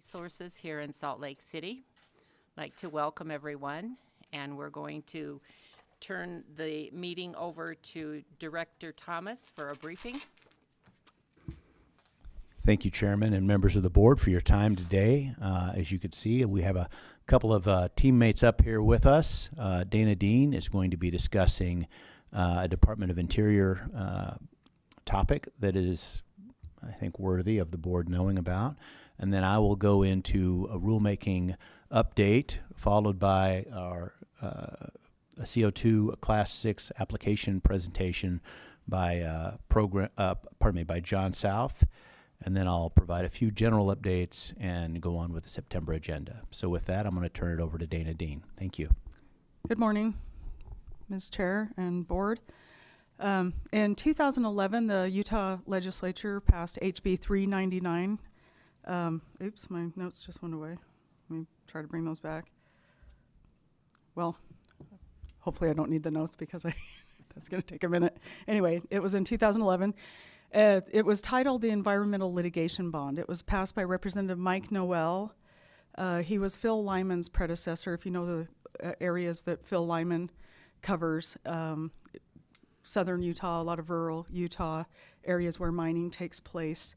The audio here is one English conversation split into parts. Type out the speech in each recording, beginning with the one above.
Resources here in Salt Lake City. I'd like to welcome everyone, and we're going to turn the meeting over to Director Thomas for a briefing. Thank you, Chairman and members of the board, for your time today. As you can see, we have a couple of teammates up here with us. Dana Dean is going to be discussing a Department of Interior topic that is, I think, worthy of the board knowing about. And then I will go into a rulemaking update, followed by our a CO2 Class 6 application presentation by by John South. And then I'll provide a few general updates and go on with the September agenda. So with that, I'm going to turn it over to Dana Dean. Thank you. Good morning, Ms. Chair and Board. In 2011, the Utah legislature passed HB 399. Oops, my notes just went away. Let me try to bring those back. Well, hopefully I don't need the notes because that's going to take a minute. Anyway, it was in 2011. It was titled the Environmental Litigation Bond. It was passed by Representative Mike Noel. He was Phil Lyman's predecessor, if you know the areas that Phil Lyman covers. Southern Utah, a lot of rural Utah areas where mining takes place.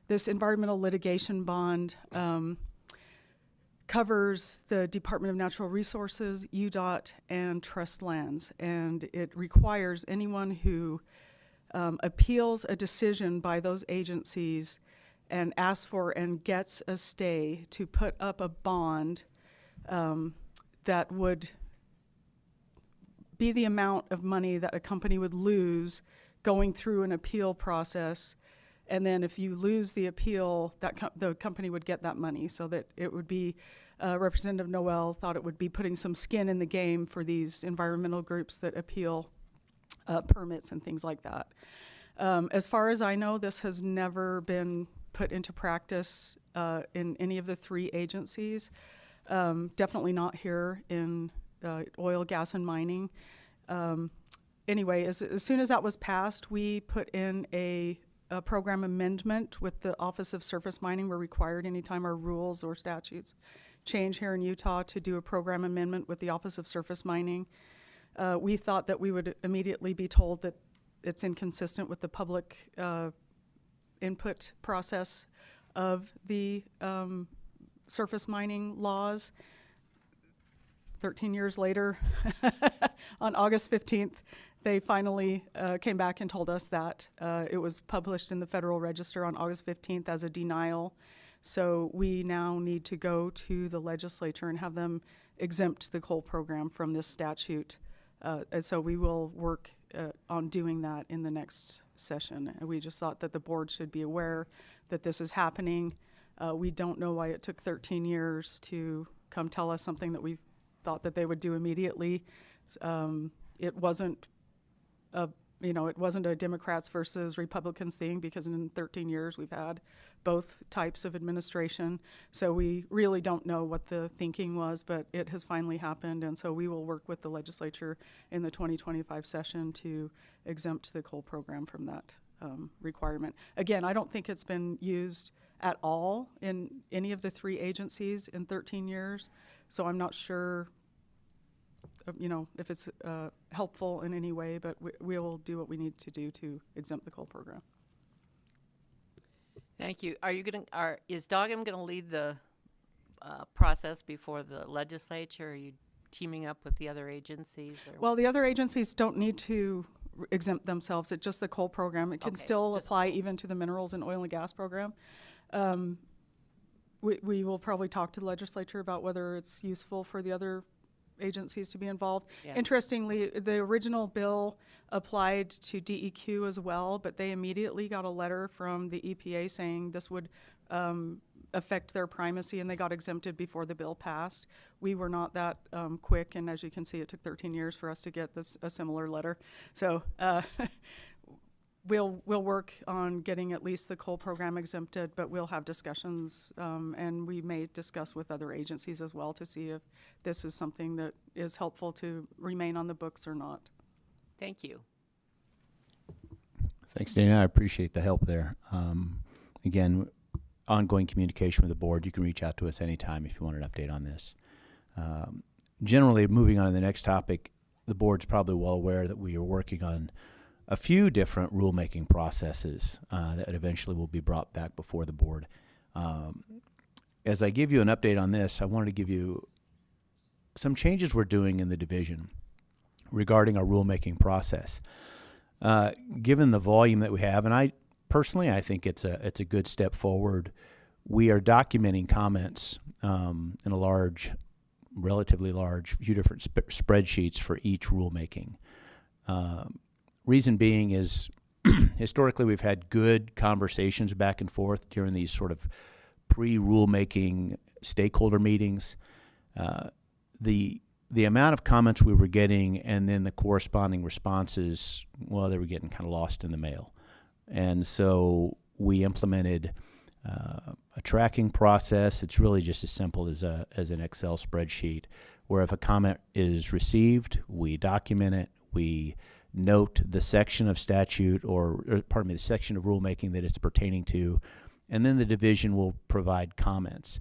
This environmental litigation bond covers the Department of Natural Resources, UDOT, and trust lands. And it requires anyone who appeals a decision by those agencies and asks for and gets a stay to put up a bond that would be the amount of money that a company would lose going through an appeal process. And then if you lose the appeal, the company would get that money. So that it would be, Representative Noel thought it would be putting some skin in the game for these environmental groups that appeal permits and things like that. As far as I know, this has never been put into practice in any of the three agencies. Definitely not here in oil, gas, and mining. Anyway, as soon as that was passed, we put in a program amendment with the Office of Surface Mining. We're required anytime our rules or statutes change here in Utah to do a program amendment with the Office of Surface Mining. We thought that we would immediately be told that it's inconsistent with the public input process of the surface mining laws. 13 years later, on August 15th, they finally came back and told us that it was published in the Federal Register on August 15th as a denial. So we now need to go to the legislature and have them exempt the coal program from this statute. And so we will work on doing that in the next session. And we just thought that the board should be aware that this is happening. We don't know why it took 13 years to come tell us something that we thought that they would do immediately. It wasn't a Democrats versus Republicans thing, because in 13 years we've had both types of administration. So we really don't know what the thinking was, but it has finally happened. And so we will work with the legislature in the 2025 session to exempt the coal program from that requirement. Again, I don't think it's been used at all in any of the three agencies in 13 years. So I'm not sure if it's helpful in any way, but we will do what we need to do to exempt the coal program. Thank you. Is Doggett going to lead the process before the legislature? Are you teaming up with the other agencies? Well, the other agencies don't need to exempt themselves. It's just the coal program. It can still apply even to the minerals and oil and gas program. We will probably talk to the legislature about whether it's useful for the other agencies to be involved. Yeah. Interestingly, the original bill applied to DEQ as well, but they immediately got a letter from the EPA saying this would affect their primacy, and they got exempted before the bill passed. We were not that quick, and as you can see, it took 13 years for us to get a similar letter. So we'll work on getting at least the coal program exempted, but we'll have discussions, and we may discuss with other agencies as well to see if this is something that is helpful to remain on the books or not. Thank you. Thanks, Dana. I appreciate the help there. Again, ongoing communication with the board. You can reach out to us anytime if you want an update on this. Generally, moving on to the next topic, the board's probably well aware that we are working on a few different rulemaking processes that eventually will be brought back before the board. As I give you an update on this, I wanted to give you some changes we're doing in the division regarding our rulemaking process. Given the volume that we have, and I think it's a good step forward. We are documenting comments in a relatively large, few different spreadsheets for each rulemaking. Reason being is historically we've had good conversations back and forth during these sort of pre-rulemaking stakeholder meetings. The amount of comments we were getting and then the corresponding responses, well, they were getting kind of lost in the mail. And so we implemented a tracking process. It's really just as simple as an Excel spreadsheet where if a comment is received, we document it, we note the section of statute the section of rulemaking that it's pertaining to, and then the division will provide comments.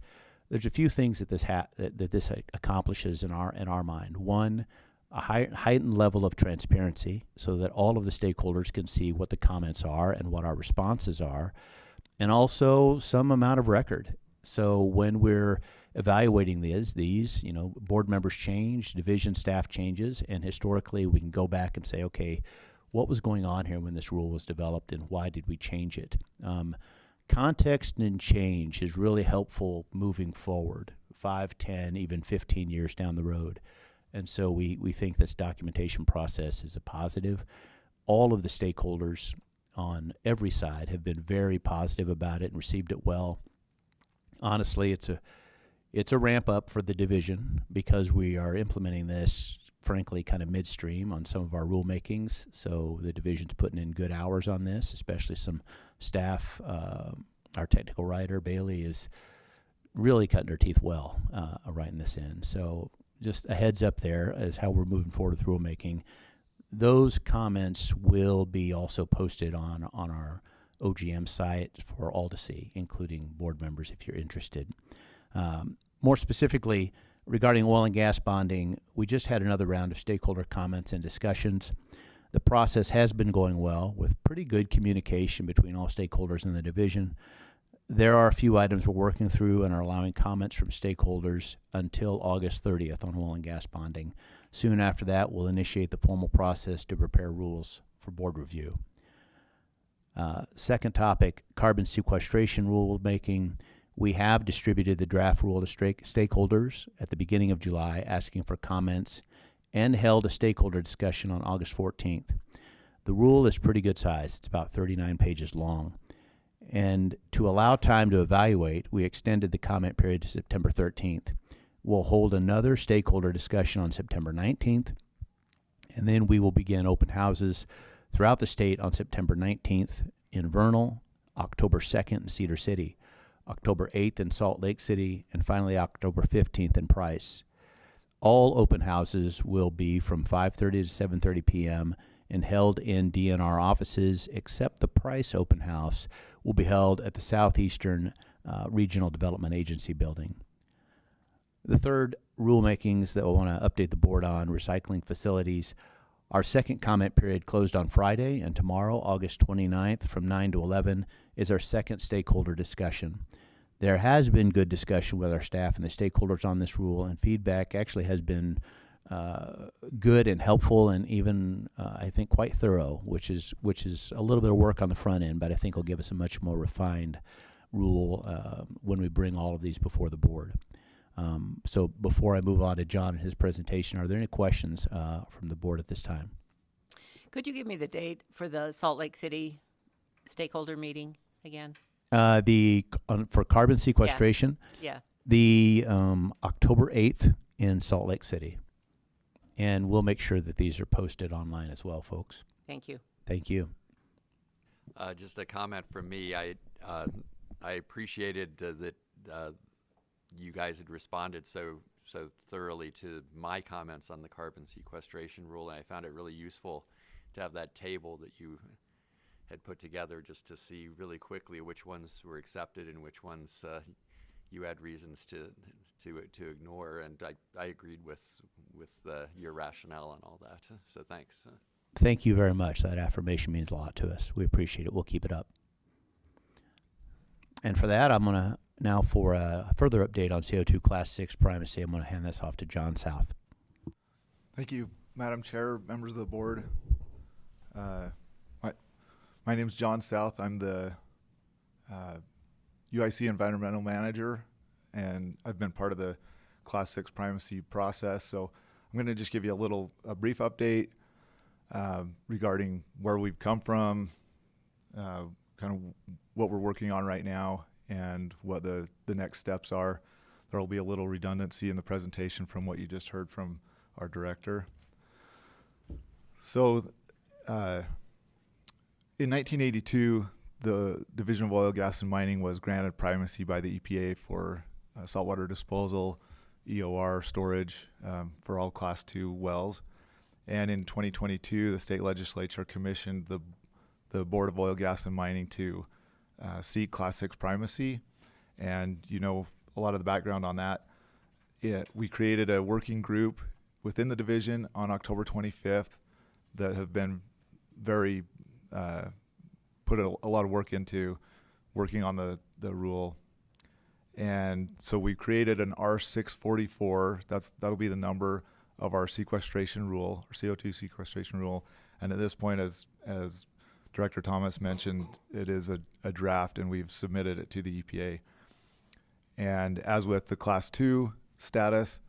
There's a few things that this accomplishes in our mind. One, a heightened level of transparency so that all of the stakeholders can see what the comments are and what our responses are, and also some amount of record. So when we're evaluating these, board members change, division staff changes, and historically we can go back and say, okay, what was going on here when this rule was developed and why did we change it? Context and change is really helpful moving forward, 5, 10, even 15 years down the road. And so we think this documentation process is a positive. All of the stakeholders on every side have been very positive about it and received it well. Honestly, it's a ramp up for the division because we are implementing this, frankly, kind of midstream on some of our rulemakings. So the division's putting in good hours on this, especially some staff. Our technical writer, Bailey, is really cutting her teeth well writing this in. So just a heads up there as how we're moving forward with rulemaking. Those comments will be also posted on our OGM site for all to see, including board members if you're interested. More specifically, regarding oil and gas bonding, we just had another round of stakeholder comments and discussions. The process has been going well with pretty good communication between all stakeholders in the division. There are a few items we're working through and are allowing comments from stakeholders until August 30th on oil and gas bonding. Soon after that, we'll initiate the formal process to prepare rules for board review. Second topic, carbon sequestration rulemaking. We have distributed the draft rule to stakeholders at the beginning of July, asking for comments, and held a stakeholder discussion on August 14th. The rule is pretty good size. It's about 39 pages long. And to allow time to evaluate, we extended the comment period to September 13th. We'll hold another stakeholder discussion on September 19th, and then we will begin open houses throughout the state on September 19th in Vernal, October 2nd in Cedar City, October 8th in Salt Lake City, and finally October 15th in Price. All open houses will be from 5:30 to 7:30 p.m. and held in DNR offices, except the Price open house will be held at the Southeastern Regional Development Agency building. The third rulemakings that I want to update the board on, recycling facilities. Our second comment period closed on Friday, and tomorrow, August 29th, from 9 to 11, is our second stakeholder discussion. There has been good discussion with our staff and the stakeholders on this rule, and feedback actually has been good and helpful, and even I think quite thorough, which is a little bit of work on the front end, but I think will give us a much more refined rule when we bring all of these before the board. So before I move on to John and his presentation, are there any questions from the board at this time? Could you give me the date for the Salt Lake City stakeholder meeting again? For carbon sequestration, Yeah. the October 8th in Salt Lake City. And we'll make sure that these are posted online as well, folks. Thank you. Thank you. Just a comment from me. I appreciated that you guys had responded so thoroughly to my comments on the carbon sequestration rule, and I found it really useful to have that table that you had put together just to see really quickly which ones were accepted and which ones you had reasons to ignore, and I agreed with your rationale on all that. So thanks. Thank you very much. That affirmation means a lot to us. We appreciate it. We'll keep it up. And for that, I'm going to now, for a further update on CO2 Class 6 primacy, I'm going to hand this off to John South. Thank you, Madam Chair, members of the board. My name is John South. I'm the UIC Environmental Manager, and I've been part of the Class 6 primacy process. So I'm going to just give you a brief update regarding where we've come from, kind of what we're working on right now, and what the next steps are. There will be a little redundancy in the presentation from what you just heard from our director. So in 1982, the Division of Oil, Gas, and Mining was granted primacy by the EPA for saltwater disposal, EOR storage for all Class 2 wells. And in 2022, the state legislature commissioned the Board of Oil, Gas, and Mining to seek Class 6 primacy. And you know a lot of the background on that. We created a working group within the division on October 25th that have been very put a lot of work into working on the rule. And so we created an R644. That'll be the number of our sequestration rule, our CO2 sequestration rule. And at this point, as Director Thomas mentioned, it is a draft, and we've submitted it to the EPA. And as with the Class 2 status,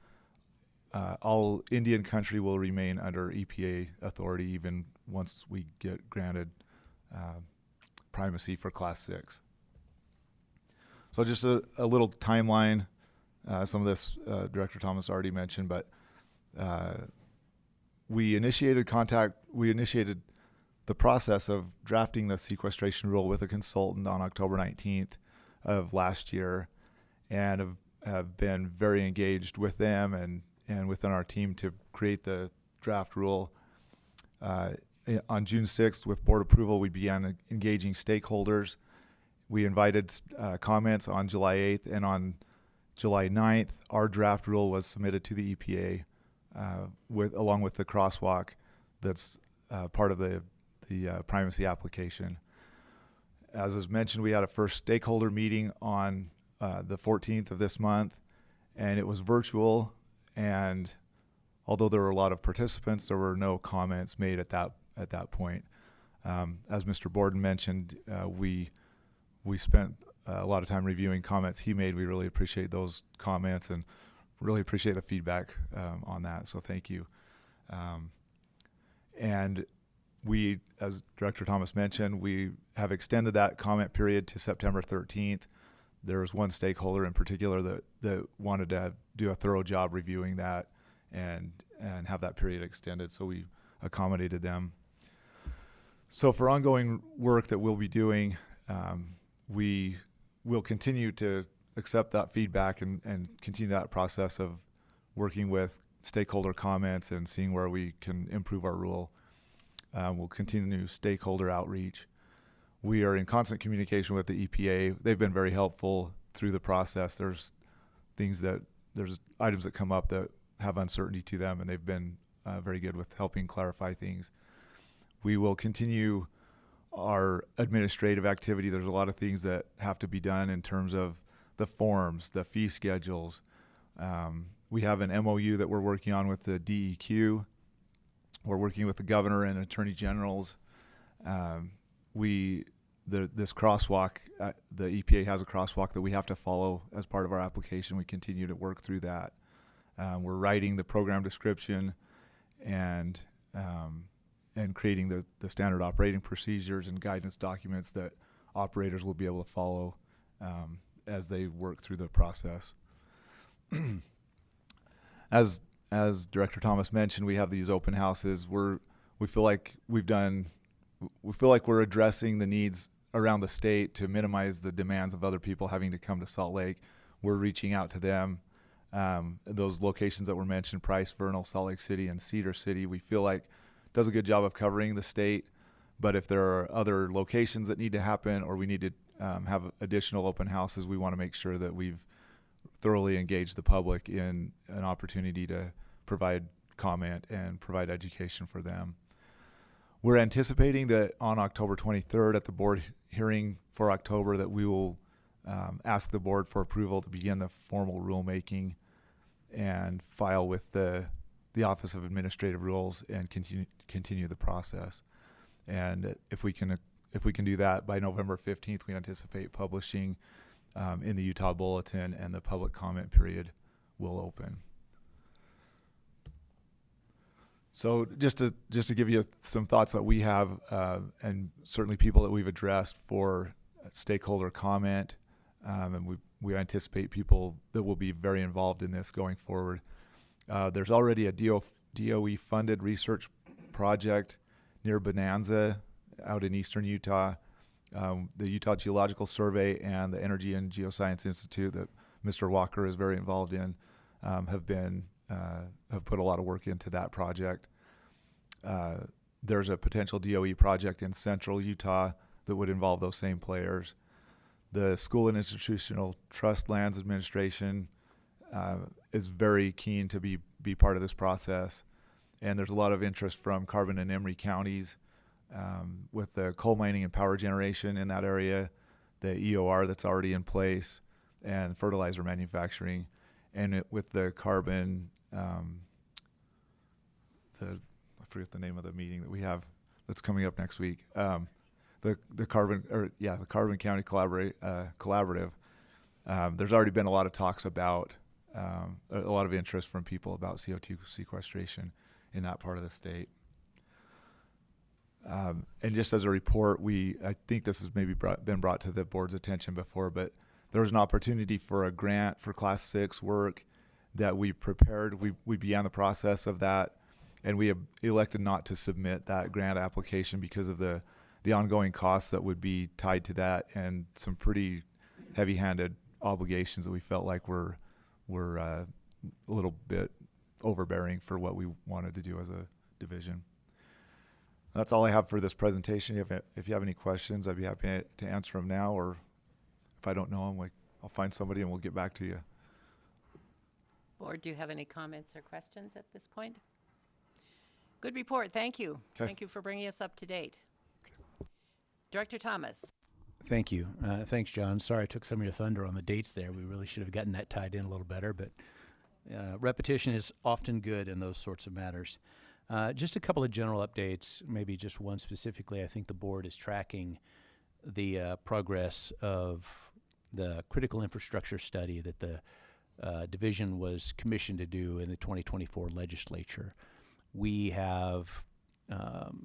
all Indian country will remain under EPA authority even once we get granted primacy for Class 6. So just a little timeline. Some of this Director Thomas already mentioned, but we initiated the process of drafting the sequestration rule with a consultant on October 19th of last year, and have been very engaged with them and within our team to create the draft rule. On June 6th, with board approval, we began engaging stakeholders. We invited comments on July 8th, and on July 9th, our draft rule was submitted to the EPA along with the crosswalk that's part of the primacy application. As was mentioned, we had a first stakeholder meeting on the 14th of this month, and it was virtual. And although there were a lot of participants, there were no comments made at that point. As Mr. Borden mentioned, we spent a lot of time reviewing comments he made. We really appreciate those comments and really appreciate the feedback on that. So thank you. And we, as Director Thomas mentioned, we have extended that comment period to September 13th. There was one stakeholder in particular that wanted to do a thorough job reviewing that and have that period extended, so we accommodated them. So for ongoing work that we'll be doing, we will continue to accept that feedback and continue that process of working with stakeholder comments and seeing where we can improve our rule. We'll continue stakeholder outreach. We are in constant communication with the EPA. They've been very helpful through the process. There's items that come up that have uncertainty to them, and they've been very good with helping clarify things. We will continue our administrative activity. There's a lot of things that have to be done in terms of the forms, the fee schedules. We have an MOU that we're working on with the DEQ. We're working with the governor and attorney generals. This crosswalk, the EPA has a crosswalk that we have to follow as part of our application. We continue to work through that. We're writing the program description and creating the standard operating procedures and guidance documents that operators will be able to follow as they work through the process. As Director Thomas mentioned, we have these open houses. We feel like we're addressing the needs around the state to minimize the demands of other people having to come to Salt Lake. We're reaching out to them. Those locations that were mentioned, Price, Vernal, Salt Lake City, and Cedar City, we feel like does a good job of covering the state, But if there are other locations that need to happen, or we need to have additional open houses, we want to make sure that we've thoroughly engaged the public in an opportunity to provide comment and provide education for them. We're anticipating that on October 23rd at the board hearing for October that we will ask the board for approval to begin the formal rulemaking and file with the Office of Administrative Rules and continue the process. And if we can do that by November 15th, we anticipate publishing in the Utah Bulletin, and the public comment period will open. So just to give you some thoughts that we have, and certainly people that we've addressed for stakeholder comment, and we anticipate people that will be very involved in this going forward. There's already a DOE funded research project near Bonanza out in eastern Utah. The Utah Geological Survey and the Energy and Geoscience Institute that Mr. Walker is very involved in have put a lot of work into that project. There's a potential DOE project in central Utah that would involve those same players. The School and Institutional Trust Lands Administration is very keen to be part of this process. And there's a lot of interest from Carbon and Emery counties with the coal mining and power generation in that area, the EOR that's already in place, and fertilizer manufacturing. And with the carbon, I forget the name of the meeting that we have that's coming up next week. The Carbon County Collaborative. There's already been a lot of talks about a lot of interest from people about CO2 sequestration in that part of the state. And just as a report, I think this has maybe been brought to the board's attention before, but there was an opportunity for a grant for Class 6 work that we prepared. We began the process of that, and we have elected not to submit that grant application because of the ongoing costs that would be tied to that, and some pretty heavy-handed obligations that we felt like were a little bit overbearing for what we wanted to do as a division. That's all I have for this presentation. If you have any questions, I'd be happy to answer them now, or if I don't know them, I'll find somebody and we'll get back to you. Board, do you have any comments or questions at this point? Good report. Thank you. Okay. Thank you for bringing us up to date. Director Thomas. Thank you. Thanks, John. Sorry I took some of your thunder on the dates there. We really should have gotten that tied in a little better, but repetition is often good in those sorts of matters. Just a couple of general updates, maybe just one specifically. I think the board is tracking the progress of the critical infrastructure study that the division was commissioned to do in the 2024 legislature. We have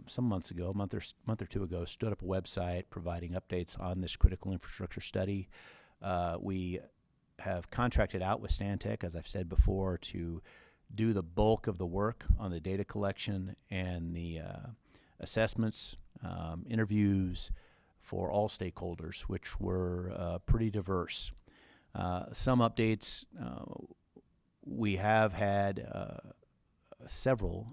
some months ago, a month or two ago, stood up a website providing updates on this critical infrastructure study. We have contracted out with Stantec, as I've said before, to do the bulk of the work on the data collection and the assessments, interviews for all stakeholders, which were pretty diverse. Some updates, we have had several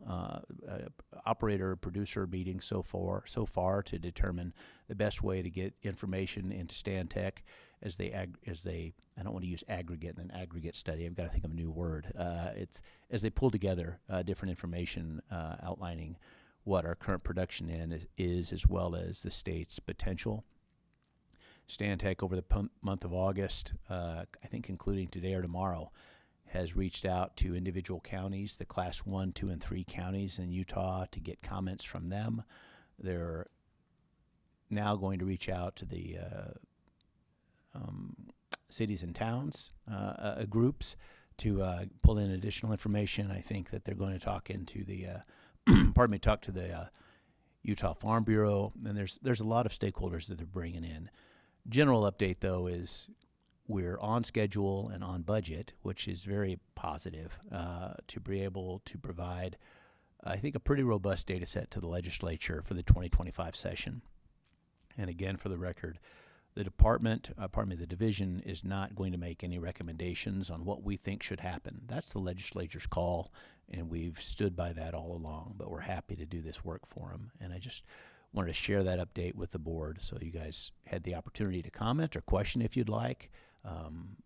operator-producer meetings so far to determine the best way to get information into Stantec as they I don't want to use aggregate in an aggregate study. I've got to think of a new word. It's as they pull together different information outlining what our current production is as well as the state's potential. Stantec over the month of August, I think including today or tomorrow, has reached out to individual counties, the Class 1, 2, and 3 counties in Utah, to get comments from them. They're now going to reach out to the cities and towns groups to pull in additional information. I think that they're going to talk into the talk to the Utah Farm Bureau, and there's a lot of stakeholders that they're bringing in. General update, though, is we're on schedule and on budget, which is very positive to be able to provide, I think, a pretty robust data set to the legislature for the 2025 session. And again, for the record, the the division is not going to make any recommendations on what we think should happen. That's the legislature's call, and we've stood by that all along, but we're happy to do this work for them. And I just wanted to share that update with the board so you guys had the opportunity to comment or question if you'd like,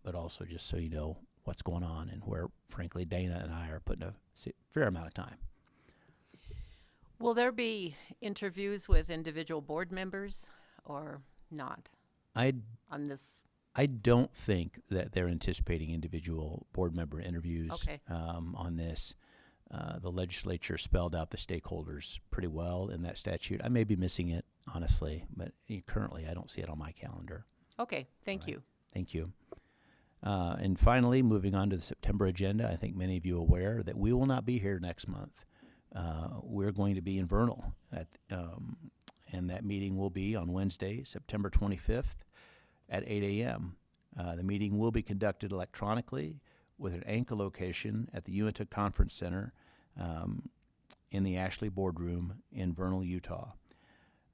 but also just so you know what's going on and where, frankly, Dana and I are putting a fair amount of time. Will there be interviews with individual board members or not I on this? I don't think that they're anticipating individual board member interviews Okay. On this. The legislature spelled out the stakeholders pretty well in that statute. I may be missing it, honestly, but currently I don't see it on my calendar. Okay, thank All right. you. Thank you. And finally, moving on to the September agenda, I think many of you are aware that we will not be here next month. We're going to be in Vernal, and that meeting will be on Wednesday, September 25th at 8 a.m. The meeting will be conducted electronically with an anchor location at the UINTIV Conference Center in the Ashley Boardroom in Vernal, Utah.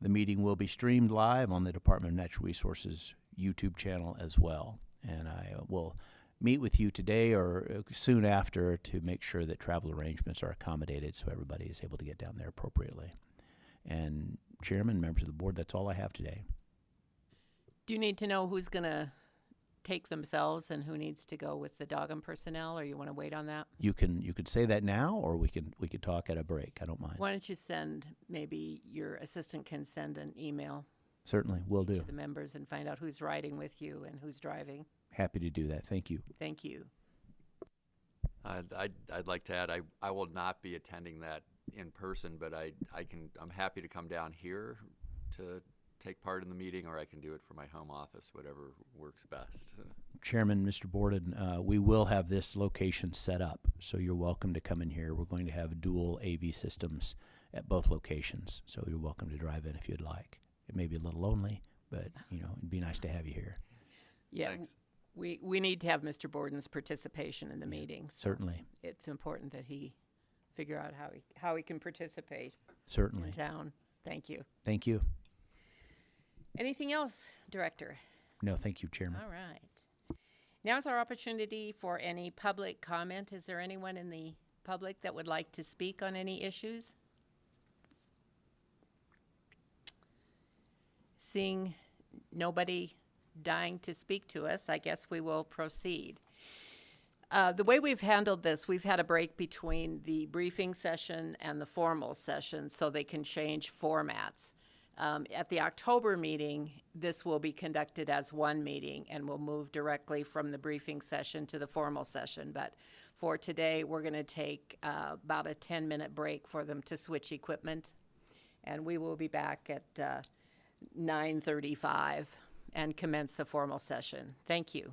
The meeting will be streamed live on the Department of Natural Resources YouTube channel as well. And I will meet with you today or soon after to make sure that travel arrangements are accommodated so everybody is able to get down there appropriately. And Chairman, members of the board, that's all I have today. Do you need to know who's going to take themselves and who needs to go with the Doggum personnel, or you want to wait on that? You could say that now, or we could talk at a break. I don't mind. Why don't you maybe your assistant can send an email Certainly, will do. to the members and find out who's riding with you and who's driving. Happy to do that. Thank you. Thank you. I'd like to add, I will not be attending that in person, but I'm happy to come down here to take part in the meeting, or I can do it from my home office, whatever works best. Chairman, Mr. Borden, we will have this location set up, so you're welcome to come in here. We're going to have dual AV systems at both locations, so you're welcome to drive in if you'd like. It may be a little lonely, but it'd be nice to have you here. Yeah, Thanks. we need to have Mr. Borden's participation in the meeting. So Certainly, it's important that he figure out how he can participate certainly. in town. Thank you. Thank you. Anything else, Director? No, thank you, Chairman. All right. Now's our opportunity for any public comment. Is there anyone in the public that would like to speak on any issues? Seeing nobody dying to speak to us, I guess we will proceed. The way we've handled this, we've had a break between the briefing session and the formal session so they can change formats. At the October meeting, this will be conducted as one meeting and we'll move directly from the briefing session to the formal session. But for today, we're going to take about a 10-minute break for them to switch equipment. And we will be back at 9:35 and commence the formal session. Thank you.